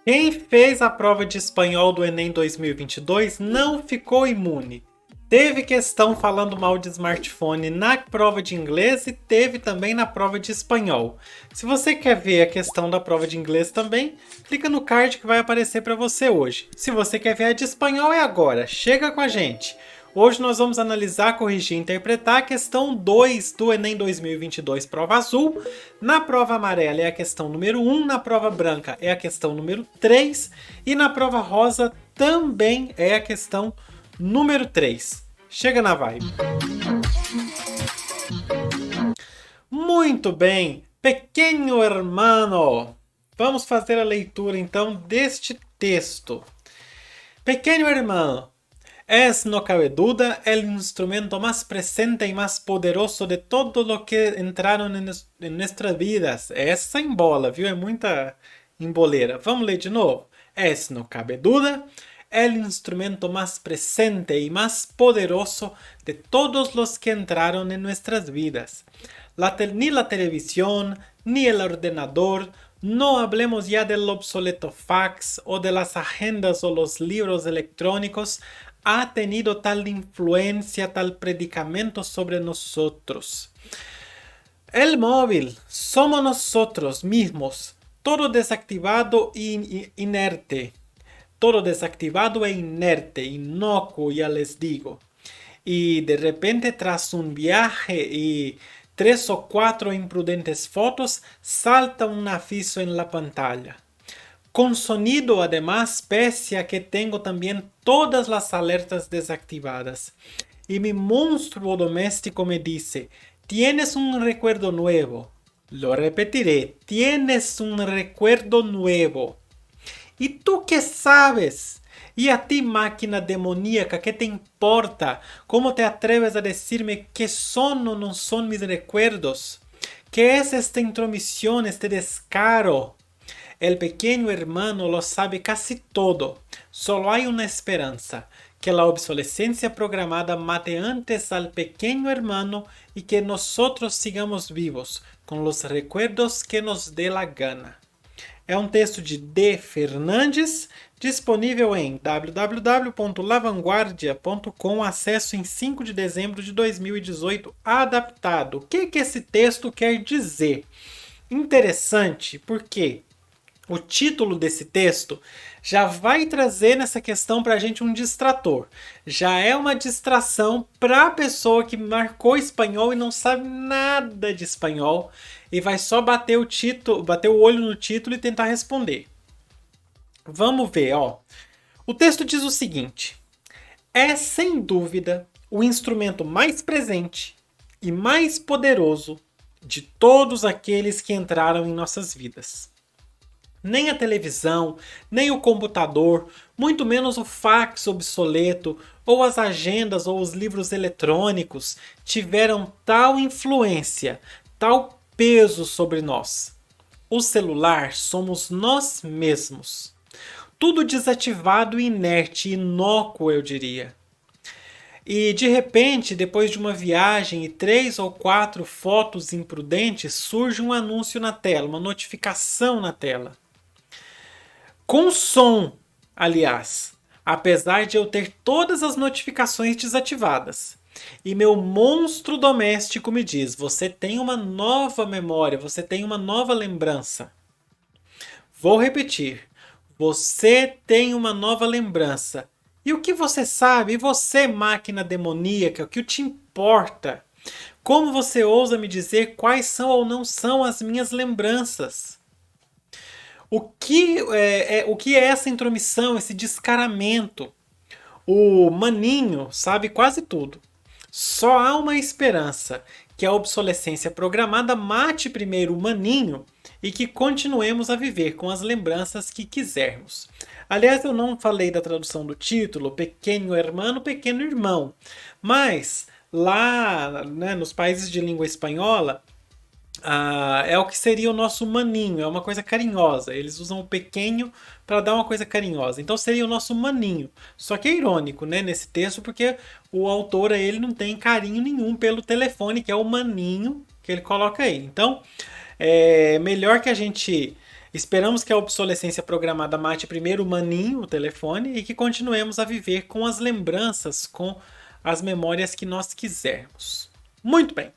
Quem fez a prova de espanhol do Enem 2022 não ficou imune. Teve questão falando mal de smartphone na prova de inglês e teve também na prova de espanhol. Se você quer ver a questão da prova de inglês também, clica no card que vai aparecer para você hoje. Se você quer ver a de espanhol, é agora. Chega com a gente! Hoje nós vamos analisar, corrigir e interpretar a questão 2 do Enem 2022, prova azul. Na prova amarela é a questão número 1, na prova branca é a questão número 3 e na prova rosa também é a questão número 3. Chega na vibe. Muito bem, pequeno hermano. Vamos fazer a leitura então deste texto. Pequeno hermano, es, no cabe duda, el instrumento más presente y más poderoso de todo lo que entraron en nuestras vidas. Essa embola, viu? É muita emboleira. Vamos ler de novo? Es, no cabe duda, el instrumento más presente y más poderoso de todos los que entraron en nuestras vidas. Ni la televisión, ni el ordenador, no hablemos ya del obsoleto fax o de las agendas o los libros electrónicos, ha tenido tal influencia, tal predicamento sobre nosotros. El móvil somos nosotros mismos, todo desactivado e inerte. Todo desactivado e inerte, inocuo, ya les digo. Y de repente, tras un viaje y 3 o 4 imprudentes fotos, salta un aviso en la pantalla. Con sonido además, pese a que tengo también todas las alertas desactivadas. Y mi monstruo doméstico me dice, tienes un recuerdo nuevo. Lo repetiré, tienes un recuerdo nuevo. ¿Y tú qué sabes? ¿Y a ti, máquina demoníaca, qué te importa? ¿Cómo te atreves a decirme qué son o no son mis recuerdos? ¿Qué es esta intromisión, este descaro? El pequeño hermano lo sabe casi todo. Solo hay una esperanza, que la obsolescencia programada mate antes al pequeño hermano y que nosotros sigamos vivos, con los recuerdos que nos dé la gana. É um texto de D. Fernandes, disponível em www.lavanguardia.com, acesso em 5 de dezembro de 2018, adaptado. O que esse texto quer dizer? Interessante, porque o título desse texto já vai trazer nessa questão para a gente um distrator. Já é uma distração para a pessoa que marcou espanhol e não sabe nada de espanhol e vai só bater o título, bater o olho no título e tentar responder. Vamos ver, ó. O texto diz o seguinte: é sem dúvida o instrumento mais presente e mais poderoso de todos aqueles que entraram em nossas vidas. Nem a televisão, nem o computador, muito menos o fax obsoleto, ou as agendas ou os livros eletrônicos tiveram tal influência, tal peso sobre nós. O celular somos nós mesmos. Tudo desativado e inerte, inócuo, eu diria. E de repente, depois de uma viagem e 3 ou 4 fotos imprudentes, surge um anúncio na tela, uma notificação na tela. Com som, aliás, apesar de eu ter todas as notificações desativadas. E meu monstro doméstico me diz: você tem uma nova memória, você tem uma nova lembrança. Vou repetir: você tem uma nova lembrança. E o que você sabe? E você, máquina demoníaca, o que te importa? Como você ousa me dizer quais são ou não são as minhas lembranças? O que é essa intromissão, esse descaramento? O maninho sabe quase tudo. Só há uma esperança, que a obsolescência programada mate primeiro o maninho e que continuemos a viver com as lembranças que quisermos. Aliás, eu não falei da tradução do título, pequeno hermano, pequeno irmão. Mas lá, né, nos países de língua espanhola, é o que seria o nosso maninho, é uma coisa carinhosa. Eles usam o pequeno para dar uma coisa carinhosa. Então seria o nosso maninho. Só que é irônico, né, nesse texto, porque o autor ele não tem carinho nenhum pelo telefone, que é o maninho que ele coloca aí. Então, é melhor que a gente Esperamos que a obsolescência programada mate primeiro o maninho, o telefone, e que continuemos a viver com as lembranças, com as memórias que nós quisermos. Muito bem.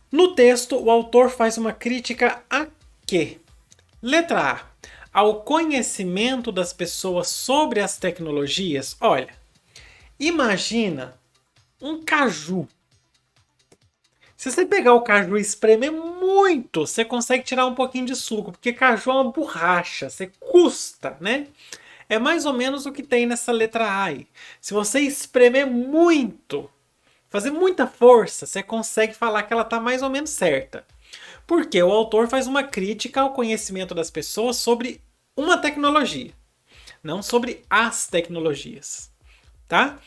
No texto, o autor faz uma crítica a quê? Letra A. Ao conhecimento das pessoas sobre as tecnologias. Olha, imagina um caju. Se você pegar o caju e espremer muito, você consegue tirar um pouquinho de suco, porque caju é uma borracha, você custa, né? É mais ou menos o que tem nessa letra A aí. Se você espremer muito, fazer muita força, você consegue falar que ela está mais ou menos certa. Porque o autor faz uma crítica ao conhecimento das pessoas sobre uma tecnologia, não sobre as tecnologias, tá?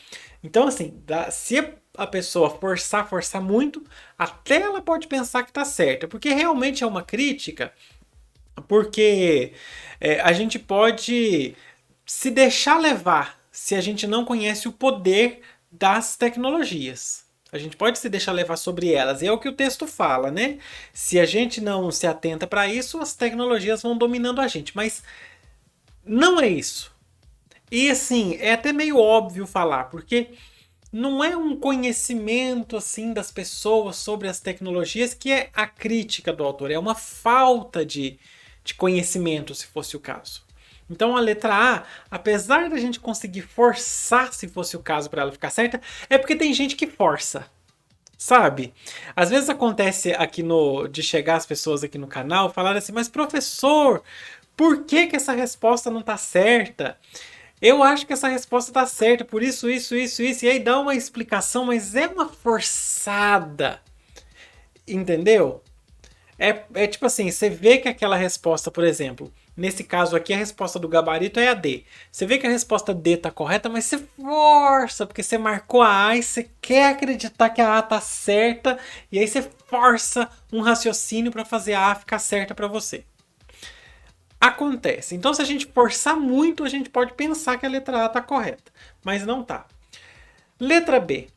Então, assim, se a pessoa forçar muito, até ela pode pensar que está certa, porque realmente é uma crítica, porque a gente pode se deixar levar se a gente não conhece o poder das tecnologias. A gente pode se deixar levar sobre elas. E é o que o texto fala, né? Se a gente não se atenta para isso, as tecnologias vão dominando a gente. Mas não é isso. E assim, é até meio óbvio falar, porque não é um conhecimento assim das pessoas sobre as tecnologias que é a crítica do autor. É uma falta de conhecimento, se fosse o caso. Então a letra A, apesar da gente conseguir forçar, se fosse o caso, para ela ficar certa, é porque tem gente que força. Sabe? Às vezes acontece aqui de chegar as pessoas aqui no canal falar assim, mas professor, por que que essa resposta não tá certa? Eu acho que essa resposta tá certa, por isso. E aí dá uma explicação, mas é uma forçada. Entendeu? É tipo assim, você vê que aquela resposta, por exemplo, nesse caso aqui a resposta do gabarito é a D. Você vê que a resposta D tá correta, mas você força, porque você marcou a A e você quer acreditar que a A tá certa, e aí você força um raciocínio para fazer a A ficar certa para você. Acontece. Então se a gente forçar muito, a gente pode pensar que a letra A tá correta, mas não tá. Letra B.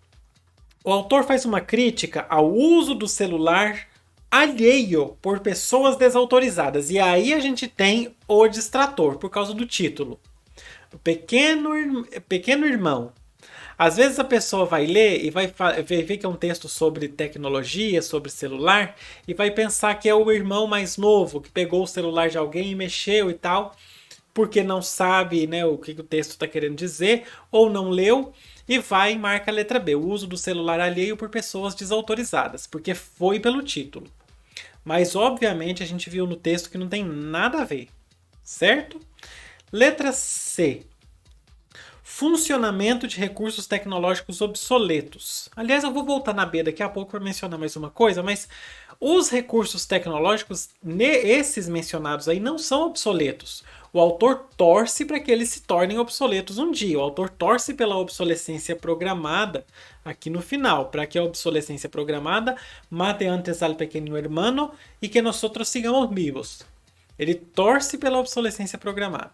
O autor faz uma crítica ao uso do celular alheio por pessoas desautorizadas. E aí a gente tem o distrator, por causa do título. O pequeno irmão. Às vezes a pessoa vai ler e vai ver que é um texto sobre tecnologia, sobre celular, e vai pensar que é o irmão mais novo que pegou o celular de alguém e mexeu e tal, porque não sabe, né, o que o texto está querendo dizer, ou não leu, e vai e marca a letra B, o uso do celular alheio por pessoas desautorizadas, porque foi pelo título. Mas obviamente a gente viu no texto que não tem nada a ver, certo? Letra C. Funcionamento de recursos tecnológicos obsoletos. Aliás, eu vou voltar na B daqui a pouco para mencionar mais uma coisa, mas os recursos tecnológicos, esses mencionados aí, não são obsoletos. O autor torce para que eles se tornem obsoletos um dia. O autor torce pela obsolescência programada aqui no final, para que a obsolescência programada mate antes al pequeno hermano e que nós sigamos vivos. Ele torce pela obsolescência programada.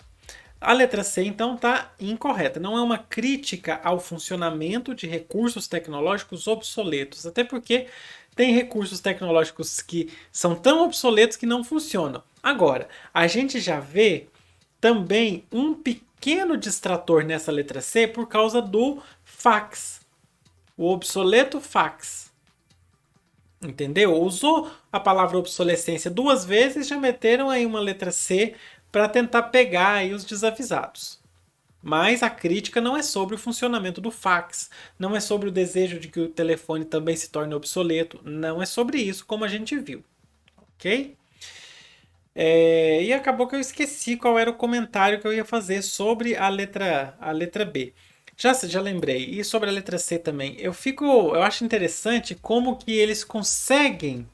A letra C, então, está incorreta. Não é uma crítica ao funcionamento de recursos tecnológicos obsoletos. Até porque tem recursos tecnológicos que são tão obsoletos que não funcionam. Agora, a gente já vê também um pequeno distrator nessa letra C por causa do fax. O obsoleto fax. Entendeu? Usou a palavra obsolescência duas vezes, já meteram aí uma letra C para tentar pegar aí os desavisados. Mas a crítica não é sobre o funcionamento do fax, não é sobre o desejo de que o telefone também se torne obsoleto, não é sobre isso, como a gente viu, ok? E acabou que eu esqueci qual era o comentário que eu ia fazer sobre a letra B. Já lembrei. E sobre a letra C também. Eu acho interessante como que eles conseguem,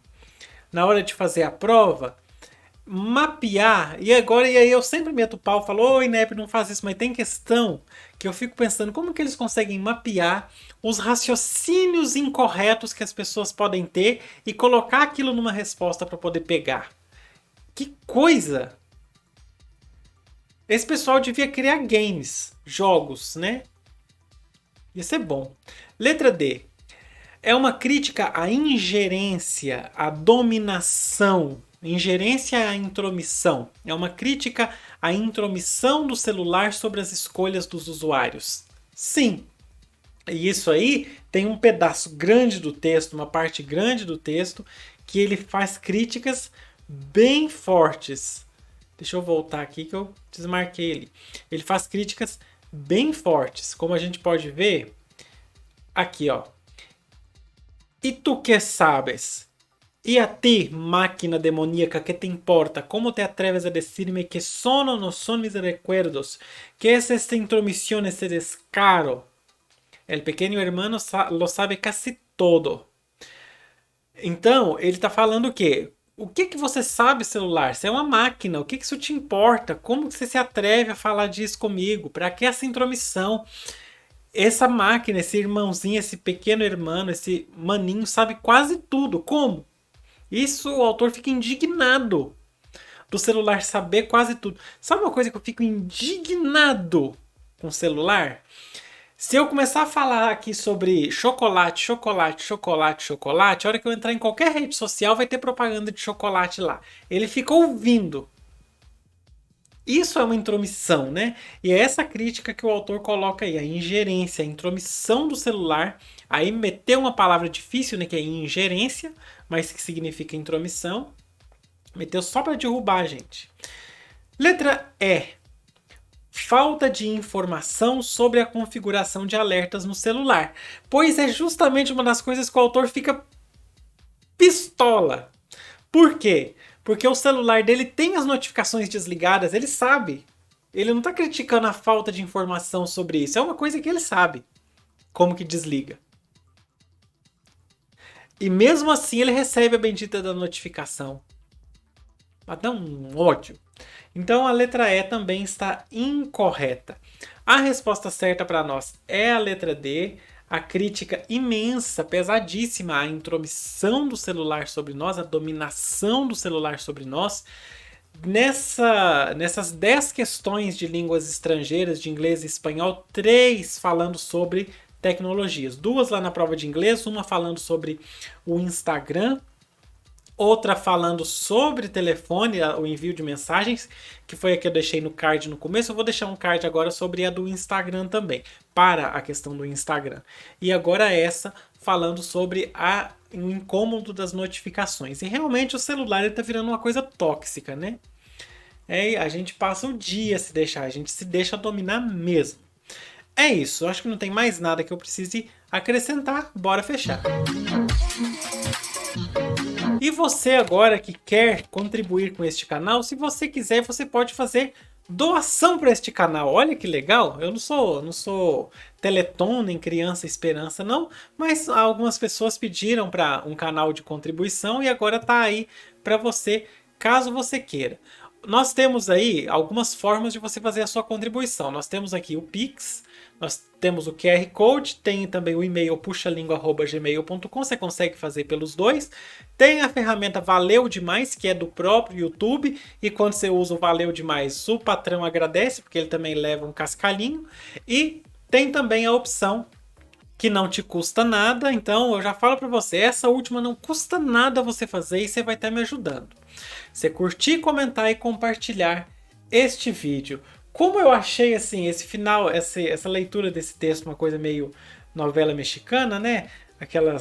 na hora de fazer a prova, mapear, e aí eu sempre meto o pau e falo, ô INEP, não faz isso, mas tem questão que eu fico pensando, como que eles conseguem mapear os raciocínios incorretos que as pessoas podem ter e colocar aquilo numa resposta para poder pegar? Que coisa! Esse pessoal devia criar games, jogos, né? Ia ser bom. Letra D. É uma crítica à ingerência, à dominação. Ingerência à intromissão. É uma crítica à intromissão do celular sobre as escolhas dos usuários. Sim. E isso aí tem um pedaço grande do texto, uma parte grande do texto, que ele faz críticas bem fortes. Deixa eu voltar aqui que eu desmarquei ele. Ele faz críticas bem fortes, como a gente pode ver aqui, ó. E tu que sabes? E a ti, máquina demoníaca, que te importa? Como te atreves a decirme que son o no son mis recuerdos? Que es esta intromisión, este descaro? El pequeño hermano lo sabe casi todo. Então, ele está falando o quê? O que que você sabe, celular? Você é uma máquina. O que que isso te importa? Como que você se atreve a falar disso comigo? Para que essa intromissão? Essa máquina, esse irmãozinho, esse pequeno irmão, esse maninho sabe quase tudo. Como? Isso o autor fica indignado do celular saber quase tudo. Sabe uma coisa que eu fico indignado com o celular? Se eu começar a falar aqui sobre chocolate, chocolate, chocolate, chocolate, a hora que eu entrar em qualquer rede social vai ter propaganda de chocolate lá. Ele fica ouvindo. Isso é uma intromissão, né? E é essa crítica que o autor coloca aí, a ingerência, a intromissão do celular. Aí meteu uma palavra difícil, né, que é ingerência, mas que significa intromissão. Meteu só para derrubar a gente. Letra E. Falta de informação sobre a configuração de alertas no celular. Pois é justamente uma das coisas que o autor fica pistola. Por quê? Porque o celular dele tem as notificações desligadas, ele sabe. Ele não está criticando a falta de informação sobre isso. É uma coisa que ele sabe. Como que desliga. E mesmo assim ele recebe a bendita da notificação. Mas dá um ódio. Então a letra E também está incorreta. A resposta certa para nós é a letra D. A crítica imensa, pesadíssima, à intromissão do celular sobre nós, a dominação do celular sobre nós. Nessas 10 questões de línguas estrangeiras, de inglês e espanhol, 3 falando sobre tecnologias. 2 lá na prova de inglês, uma falando sobre o Instagram, outra falando sobre telefone, o envio de mensagens, que foi a que eu deixei no card no começo. Eu vou deixar um card agora sobre a do Instagram também, para a questão do Instagram. E agora essa falando sobre o incômodo das notificações. E realmente o celular está virando uma coisa tóxica, né? A gente passa o dia se deixar, a gente se deixa dominar mesmo. É isso, acho que não tem mais nada que eu precise acrescentar. Bora fechar. E você agora que quer contribuir com este canal, se você quiser, você pode fazer doação para este canal. Olha que legal, eu não sou Teleton nem Criança Esperança não, mas algumas pessoas pediram para um canal de contribuição e agora está aí para você, caso você queira. Nós temos aí algumas formas de você fazer a sua contribuição. Nós temos aqui o Pix, nós temos o QR Code, tem também o e-mail puxalingua@gmail.com, você consegue fazer pelos dois. Tem a ferramenta Valeu Demais, que é do próprio YouTube, e quando você usa o Valeu Demais, o patrão agradece, porque ele também leva um cascalhinho. E tem também a opção que não te custa nada, então eu já falo para você, essa última não custa nada você fazer e você vai estar me ajudando. Você curtir, comentar e compartilhar este vídeo. Como eu achei assim, esse final, essa leitura desse texto, uma coisa meio novela mexicana, né? Aquela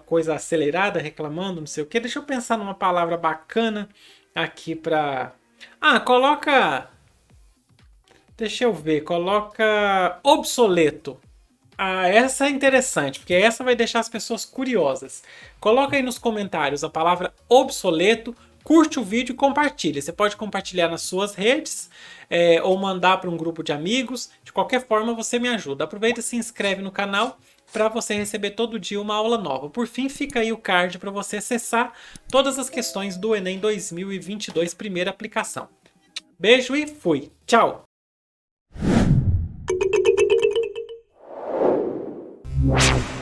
coisa acelerada, reclamando, não sei o que. Deixa eu pensar numa palavra bacana aqui pra... coloca... Deixa eu ver, coloca obsoleto. Essa é interessante, porque essa vai deixar as pessoas curiosas. Coloca aí nos comentários a palavra obsoleto, curte o vídeo e compartilha. Você pode compartilhar nas suas redes ou mandar para um grupo de amigos. De qualquer forma, você me ajuda. Aproveita e se inscreve no canal para você receber todo dia uma aula nova. Por fim, fica aí o card para você acessar todas as questões do Enem 2022, primeira aplicação. Beijo e fui. Tchau! Wow.